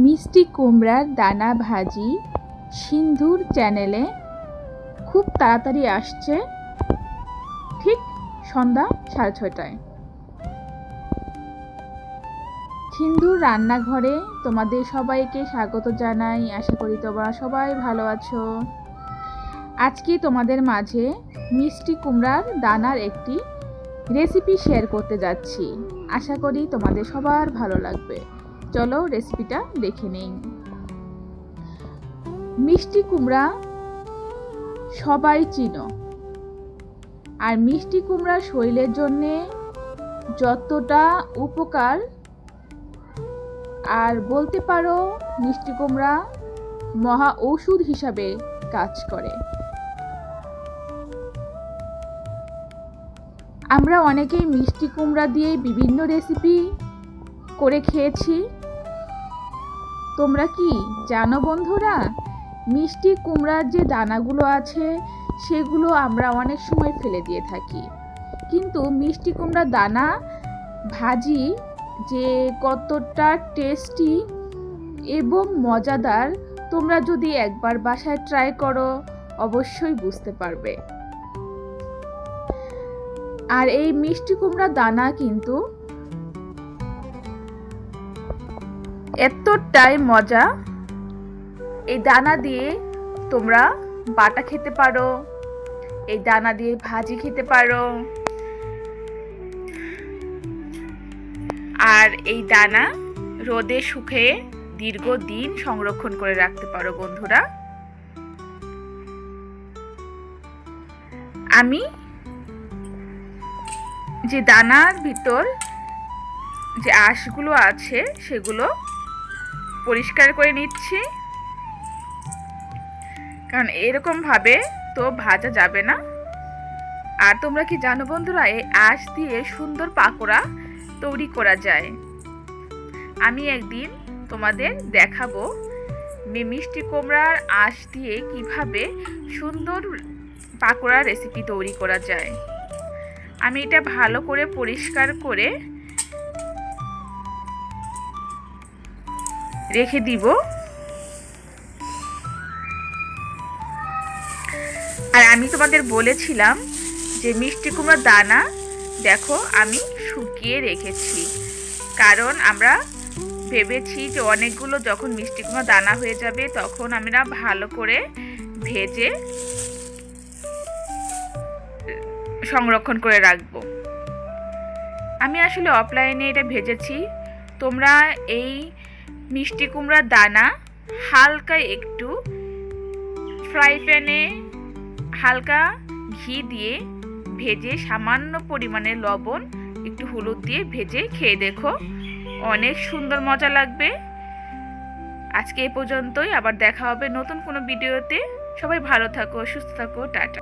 মিষ্টি কুমড়ার দানা ভাজি সিন্ধুর চ্যানেলে খুব তাড়াতাড়ি আসছে, ঠিক সন্ধ্যা 6:30টায়। সিন্ধুর রান্নাঘরে তোমাদের সবাইকে স্বাগত জানাই। আশা করি তোমরা সবাই ভালো আছো। আজকে তোমাদের মাঝে মিষ্টি কুমড়ার দানার একটি রেসিপি শেয়ার করতে যাচ্ছি। আশা করি তোমাদের সবার ভালো লাগবে। চলো রেসিপিটা দেখে নেই। মিষ্টি কুমড়া সবাই চিনো, আর মিষ্টি কুমড়া শরীরের জন্যে যতটা উপকার, আর বলতে পারো মিষ্টি কুমড়া মহা ঔষধ হিসাবে কাজ করে। আমরা অনেকেই মিষ্টি কুমড়া দিয়ে বিভিন্ন রেসিপি করে খেয়েছি। তোমরা কি জানো বন্ধুরা, মিষ্টি কুমড়ার যে দানাগুলো আছে সেগুলো আমরা অনেক সময় ফেলে দিয়ে থাকি, কিন্তু মিষ্টি কুমড়ার দানা ভাজি যে কতটা টেস্টি এবং মজাদার, তোমরা যদি একবার বাসায় ট্রাই করো অবশ্যই বুঝতে পারবে। আর এই মিষ্টি কুমড়ার দানা কিন্তু এতটাই মজা, এই দানা দিয়ে তোমরা বাটা খেতে পারো, এই দানা দিয়ে ভাজি খেতে পারো, আর এই দানা রোদে শুকিয়ে দীর্ঘদিন সংরক্ষণ করে রাখতে পারো বন্ধুরা। আমি যে দানার ভিতর যে আঁশগুলো আছে সেগুলো পরিষ্কার করে নিচ্ছি, কারণ এরকম ভাবে তো ভাজা যাবে না। আর তোমরা কি জানো বন্ধুরা, এই আঁশ দিয়ে সুন্দর পাকোড়া তৈরি করা যায়। আমি একদিন তোমাদের দেখাবো মিষ্টি কুমড়ার আঁশ দিয়ে কিভাবে সুন্দর পাকোড়া রেসিপি তৈরি করা যায়। আমি এটা ভালো করে পরিষ্কার করে রেখে দিব। আর আমি তোমাদের বলেছিলাম যে মিষ্টি কুমড়ার দানা দেখো আমি শুকিয়ে রেখেছি, কারণ আমরা ভেবেছি যে অনেকগুলো যখন মিষ্টি কুমড়া দানা হয়ে যাবে তখন আমরা ভালো করে ভেজে সংরক্ষণ করে রাখবো। আমি আসলে অফলাইনে এটা ভেজেছি। তোমরা এই মিষ্টি কুমড়ার দানা হালকা একটু ফ্রাই প্যানে হালকা ঘি দিয়ে ভেজে সামান্য পরিমাণে লবণ একটু হলুদ দিয়ে ভেজে খেয়ে দেখো, অনেক সুন্দর মজা লাগবে। আজকে এই পর্যন্তই, আবার দেখা হবে নতুন কোনো ভিডিওতে। সবাই ভালো থাকো, সুস্থ থাকো, টাটা।